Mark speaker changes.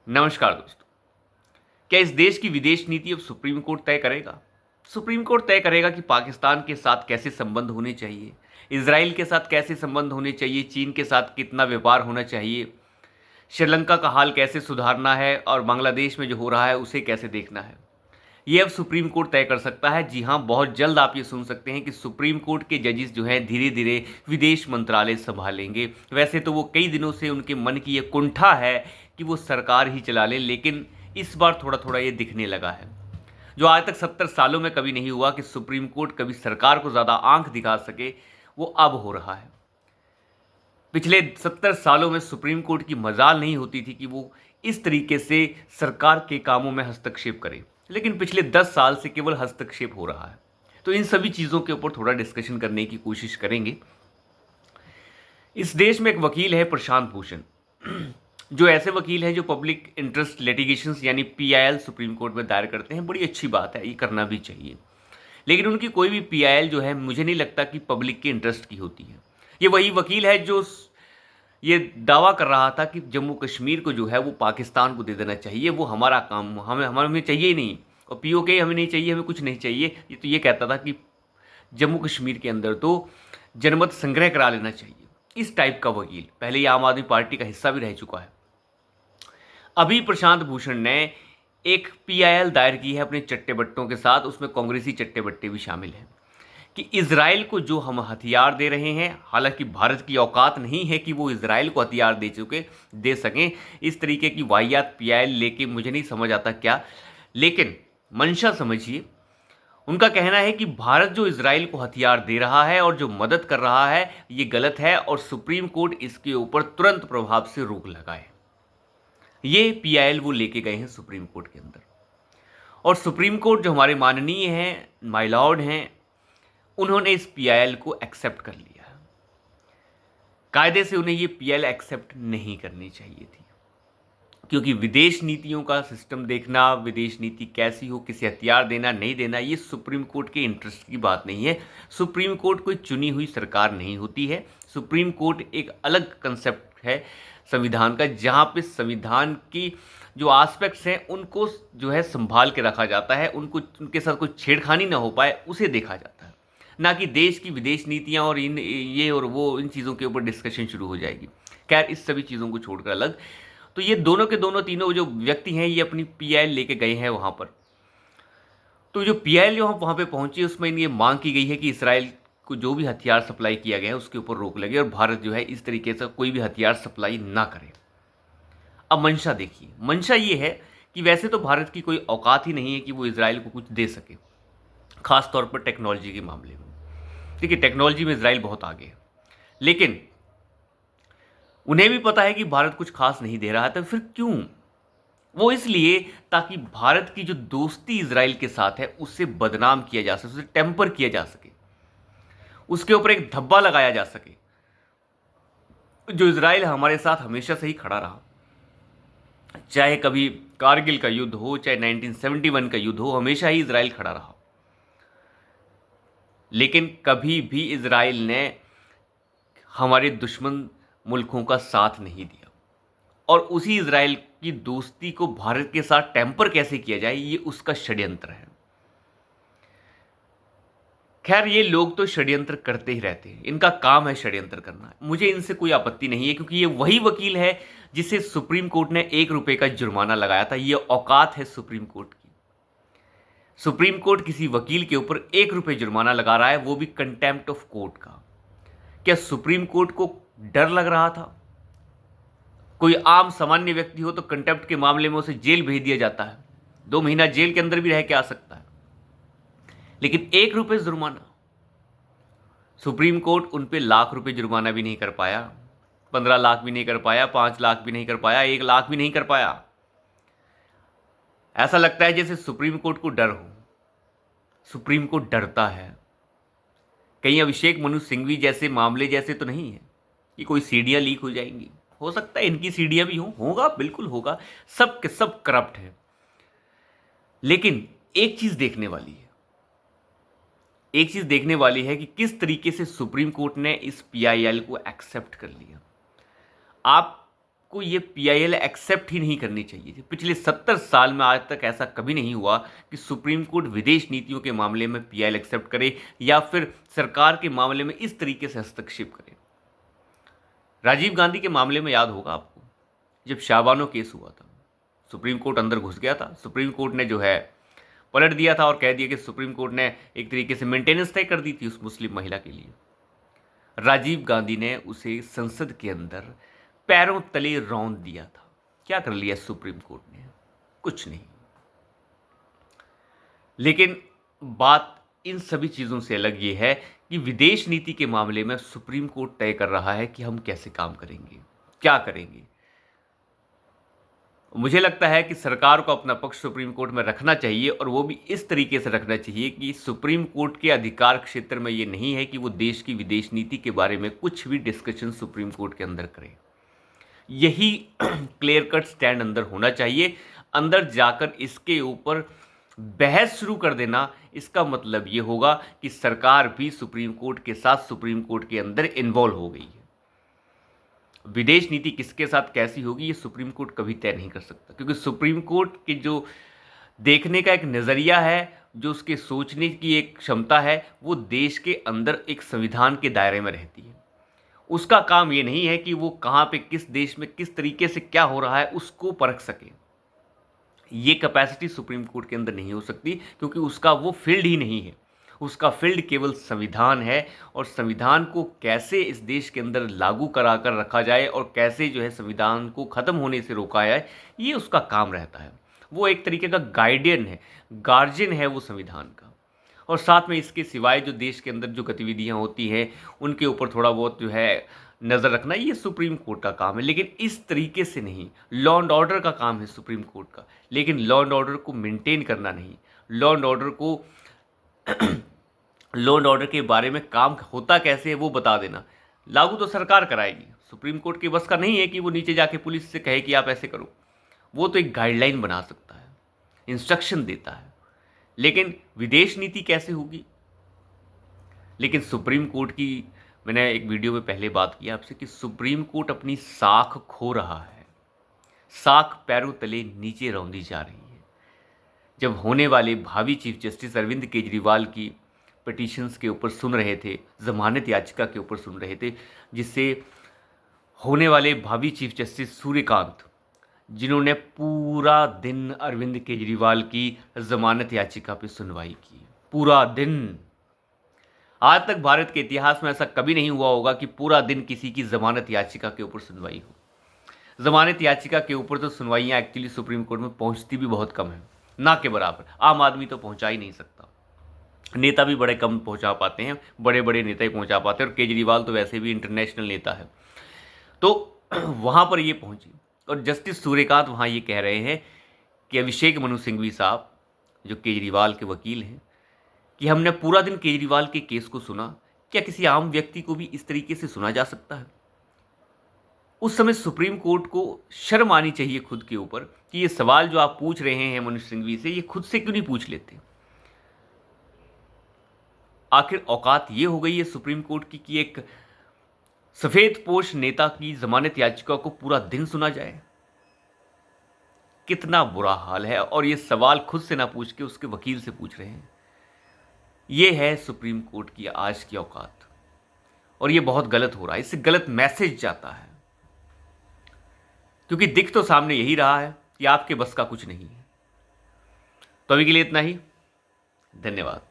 Speaker 1: नमस्कार दोस्तों। क्या इस देश की विदेश नीति अब सुप्रीम कोर्ट तय करेगा? सुप्रीम कोर्ट तय करेगा कि पाकिस्तान के साथ कैसे संबंध होने चाहिए, इसराइल के साथ कैसे संबंध होने चाहिए, चीन के साथ कितना व्यापार होना चाहिए, श्रीलंका का हाल कैसे सुधारना है और बांग्लादेश में जो हो रहा है उसे कैसे देखना है। ये अब सुप्रीम कोर्ट तय कर सकता है। जी हाँ, बहुत जल्द आप ये सुन सकते हैं कि सुप्रीम कोर्ट के जजेस जो हैं धीरे धीरे विदेश मंत्रालय संभालेंगे। वैसे तो वो कई दिनों से उनके मन की ये कुंठा है कि वो सरकार ही चला लें, लेकिन इस बार थोड़ा थोड़ा ये दिखने लगा है। जो आज तक 70 सालों में कभी नहीं हुआ कि सुप्रीम कोर्ट कभी सरकार को ज़्यादा आंख दिखा सके, वो अब हो रहा है। पिछले 70 सालों में सुप्रीम कोर्ट की मजाल नहीं होती थी कि वो इस तरीके से सरकार के कामों में हस्तक्षेप करे, लेकिन पिछले 10 साल से केवल हस्तक्षेप हो रहा है। तो इन सभी चीज़ों के ऊपर थोड़ा डिस्कशन करने की कोशिश करेंगे। इस देश में एक वकील है प्रशांत भूषण, जो ऐसे वकील हैं जो पब्लिक इंटरेस्ट लिटिगेशंस यानी पीआईएल सुप्रीम कोर्ट में दायर करते हैं। बड़ी अच्छी बात है, ये करना भी चाहिए। लेकिन उनकी कोई भी पीआईएल जो है मुझे नहीं लगता कि पब्लिक के इंटरेस्ट की होती है। ये वही वकील है जो ये दावा कर रहा था कि जम्मू कश्मीर को जो है वो पाकिस्तान को दे देना चाहिए, वो हमारा काम, हमें चाहिए ही नहीं, और पीओके हमें नहीं चाहिए, हमें कुछ नहीं चाहिए। ये तो ये कहता था कि जम्मू कश्मीर के अंदर तो जनमत संग्रह करा लेना चाहिए। इस टाइप का वकील पहले ही आम आदमी पार्टी का हिस्सा भी रह चुका है। अभी प्रशांत भूषण ने एक पीआईएल दायर की है अपने चट्टे बट्टों के साथ, उसमें कांग्रेसी चट्टे बट्टे भी शामिल हैं, कि इजराइल को जो हम हथियार दे रहे हैं, हालांकि भारत की औकात नहीं है कि वो इजराइल को हथियार दे सकें। इस तरीके की वाहियात पीआईएल लेके मुझे नहीं समझ आता क्या, लेकिन मंशा समझिए। उनका कहना है कि भारत जो इजराइल को हथियार दे रहा है और जो मदद कर रहा है ये गलत है और सुप्रीम कोर्ट इसके ऊपर तुरंत प्रभाव से रोक लगाए। ये पीआईएल वो लेके गए हैं सुप्रीम कोर्ट के अंदर, और सुप्रीम कोर्ट जो हमारे माननीय हैं, माय लॉर्ड हैं, उन्होंने इस पीआईएल को एक्सेप्ट कर लिया। कायदे से उन्हें ये पीआईएल एक्सेप्ट नहीं करनी चाहिए थी, क्योंकि विदेश नीतियों का सिस्टम देखना, विदेश नीति कैसी हो, किसे हथियार देना नहीं देना, ये सुप्रीम कोर्ट के इंटरेस्ट की बात नहीं है। सुप्रीम कोर्ट कोई चुनी हुई सरकार नहीं होती है। सुप्रीम कोर्ट एक अलग कंसेप्ट है संविधान का, जहाँ पे संविधान की जो एस्पेक्ट्स हैं उनको जो है संभाल के रखा जाता है, उनके साथ कोई छेड़खानी ना हो पाए उसे देखा जाता है, ना कि देश की विदेश नीतियाँ और ये और वो इन चीज़ों के ऊपर डिस्कशन शुरू हो जाएगी। खैर, इस सभी चीज़ों को छोड़कर अलग, तो ये दोनों के दोनों तीनों जो व्यक्ति हैं ये अपनी पीआईएल लेके गए हैं वहाँ पर। तो जो पीआईएल जो वहाँ पे पहुंची उसमें ये मांग की गई है कि इसराइल को जो भी हथियार सप्लाई किया गया है उसके ऊपर रोक लगे और भारत जो है इस तरीके से कोई भी हथियार सप्लाई ना करे। अब मंशा देखिए, मंशा ये है कि वैसे तो भारत की कोई औकात ही नहीं है कि वो इसराइल को कुछ दे सके, खास तौर पर टेक्नोलॉजी के मामले में। देखिए, टेक्नोलॉजी में इसराइल बहुत आगे है, लेकिन उन्हें भी पता है कि भारत कुछ खास नहीं दे रहा था। फिर क्यों? वो इसलिए ताकि भारत की जो दोस्ती इसराइल के साथ है उससे बदनाम किया जा सके, उसे टेम्पर किया जा सके, उसके ऊपर एक धब्बा लगाया जा सके। जो इसराइल हमारे साथ हमेशा से ही खड़ा रहा, चाहे कभी कारगिल का युद्ध हो, चाहे 1971 का युद्ध हो, हमेशा ही इसराइल खड़ा रहा। लेकिन कभी भी इसराइल ने हमारे दुश्मन मुल्कों का साथ नहीं दिया, और उसी इसराइल की दोस्ती को भारत के साथ टेम्पर कैसे किया जाए ये उसका षड्यंत्र है। खैर, ये लोग तो षड्यंत्र करते ही रहते हैं, इनका काम है षड्यंत्र करना। मुझे इनसे कोई आपत्ति नहीं है, क्योंकि ये वही वकील है जिसे सुप्रीम कोर्ट ने 1 रुपए का जुर्माना लगाया था। ये औकात है सुप्रीम कोर्ट की। सुप्रीम कोर्ट किसी वकील के ऊपर 1 रुपए जुर्माना लगा रहा है, वो भी कंटेम्प्ट ऑफ कोर्ट का। क्या सुप्रीम कोर्ट को डर लग रहा था? कोई आम सामान्य व्यक्ति हो तो कंटेम्प्ट के मामले में उसे जेल भेज दिया जाता है, 2 महीना जेल के अंदर भी रह के आ सकता है। लेकिन 1 रुपए जुर्माना, सुप्रीम कोर्ट उन पे लाख रुपए जुर्माना भी नहीं कर पाया, 15 लाख भी नहीं कर पाया, 5 लाख भी नहीं कर पाया, 1 लाख भी नहीं कर पाया। ऐसा लगता है जैसे सुप्रीम कोर्ट को डर हो। सुप्रीम कोर्ट डरता है। कहीं अभिषेक मनु सिंघवी जैसे मामले जैसे तो नहीं है कि कोई सीडियां लीक हो जाएंगी। हो सकता है इनकी सीडियां भी होगा, बिल्कुल होगा, सब के सब करप्ट है। लेकिन एक चीज देखने वाली है, एक चीज देखने वाली है कि किस तरीके से सुप्रीम कोर्ट ने इस पीआईएल को एक्सेप्ट कर लिया। आप को ये पीआईएल एक्सेप्ट ही नहीं करनी चाहिए थी। पिछले 70 साल में आज तक ऐसा कभी नहीं हुआ कि सुप्रीम कोर्ट विदेश नीतियों के मामले में पीआईएल एक्सेप्ट करे या फिर सरकार के मामले में इस तरीके से हस्तक्षेप करे। राजीव गांधी के मामले में याद होगा आपको, जब शाहबानो केस हुआ था, सुप्रीम कोर्ट अंदर घुस गया था। सुप्रीम कोर्ट ने जो है पलट दिया था और कह दिया कि सुप्रीम कोर्ट ने एक तरीके से मेंटेनेंस तय कर दी थी उस मुस्लिम महिला के लिए। राजीव गांधी ने उसे संसद के अंदर पैरों तले रौंद दिया था। क्या कर लिया सुप्रीम कोर्ट ने? कुछ नहीं। लेकिन बात इन सभी चीजों से अलग ये है कि विदेश नीति के मामले में सुप्रीम कोर्ट तय कर रहा है कि हम कैसे काम करेंगे, क्या करेंगे। मुझे लगता है कि सरकार को अपना पक्ष सुप्रीम कोर्ट में रखना चाहिए और वो भी इस तरीके से रखना चाहिए कि सुप्रीम कोर्ट के अधिकार क्षेत्र में ये नहीं है कि वो देश की विदेश नीति के बारे में कुछ भी डिस्कशन सुप्रीम कोर्ट के अंदर करे। यही क्लियर कट स्टैंड अंदर होना चाहिए। अंदर जाकर इसके ऊपर बहस शुरू कर देना, इसका मतलब ये होगा कि सरकार भी सुप्रीम कोर्ट के साथ सुप्रीम कोर्ट के अंदर इन्वॉल्व हो गई है। विदेश नीति किसके साथ कैसी होगी ये सुप्रीम कोर्ट कभी तय नहीं कर सकता, क्योंकि सुप्रीम कोर्ट के जो देखने का एक नज़रिया है, जो उसके सोचने की एक क्षमता है, वो देश के अंदर एक संविधान के दायरे में रहती है। उसका काम ये नहीं है कि वो कहाँ पे किस देश में किस तरीके से क्या हो रहा है उसको परख सके। ये कैपेसिटी सुप्रीम कोर्ट के अंदर नहीं हो सकती, क्योंकि उसका वो फील्ड ही नहीं है। उसका फील्ड केवल संविधान है और संविधान को कैसे इस देश के अंदर लागू करा कर रखा जाए और कैसे जो है संविधान को ख़त्म होने से रोका जाए, ये उसका काम रहता है। वो एक तरीके का गार्डियन है, गार्जियन है वो संविधान का। और साथ में इसके सिवाय जो देश के अंदर जो गतिविधियाँ होती हैं उनके ऊपर थोड़ा बहुत जो है नज़र रखना, ये सुप्रीम कोर्ट का काम है। लेकिन इस तरीके से नहीं। लॉ एंड ऑर्डर का काम है सुप्रीम कोर्ट का, लेकिन लॉ एंड ऑर्डर को मेंटेन करना नहीं। लॉ एंड ऑर्डर को लॉ एंड ऑर्डर के बारे में काम होता कैसे है वो बता देना। लागू तो सरकार कराएगी, सुप्रीम कोर्ट की बस का नहीं है कि वो नीचे जाके पुलिस से कहे कि आप ऐसे करो। वो तो एक गाइडलाइन बना सकता है, इंस्ट्रक्शन देता है, लेकिन विदेश नीति कैसे होगी। लेकिन सुप्रीम कोर्ट की, मैंने एक वीडियो में पहले बात की आपसे कि सुप्रीम कोर्ट अपनी साख खो रहा है, साख पैरों तले नीचे रौंदी जा रही है। जब होने वाले भावी चीफ जस्टिस अरविंद केजरीवाल की पिटीशंस के ऊपर सुन रहे थे, जमानत याचिका के ऊपर सुन रहे थे, जिससे होने वाले भावी चीफ जस्टिस सूर्यकांत, जिन्होंने पूरा दिन अरविंद केजरीवाल की जमानत याचिका पे सुनवाई की, पूरा दिन। आज तक भारत के इतिहास में ऐसा कभी नहीं हुआ होगा कि पूरा दिन किसी की जमानत याचिका के ऊपर सुनवाई हो। जमानत याचिका के ऊपर तो सुनवाइयाँ एक्चुअली सुप्रीम कोर्ट में पहुंचती भी बहुत कम है, ना के बराबर। आम आदमी तो पहुंचा ही नहीं सकता, नेता भी बड़े कम पहुंचा पाते हैं, बड़े बड़े नेता ही पहुंचा पाते हैं, और केजरीवाल तो वैसे भी इंटरनेशनल नेता है। तो वहाँ पर ये पहुंची और जस्टिस सूर्यकांत वहाँ ये कह रहे हैं कि अभिषेक मनु सिंघवी साहब, जो केजरीवाल के वकील हैं, कि हमने पूरा दिन केजरीवाल के केस को सुना, क्या किसी आम व्यक्ति को भी इस तरीके से सुना जा सकता है? उस समय सुप्रीम कोर्ट को शर्म आनी चाहिए खुद के ऊपर कि ये सवाल जो आप पूछ रहे हैं मनु सिंघवी से, ये खुद से क्यों नहीं पूछ लेते। आखिर औकात ये हो गई है सुप्रीम कोर्ट की कि एक सफेद पोश नेता की जमानत याचिका को पूरा दिन सुना जाए। कितना बुरा हाल है, और ये सवाल खुद से ना पूछ के उसके वकील से पूछ रहे हैं। ये है सुप्रीम कोर्ट की आज की औकात, और ये बहुत गलत हो रहा है। इससे गलत मैसेज जाता है, क्योंकि दिख तो सामने यही रहा है कि आपके बस का कुछ नहीं है। तो अभी के लिए इतना ही। धन्यवाद।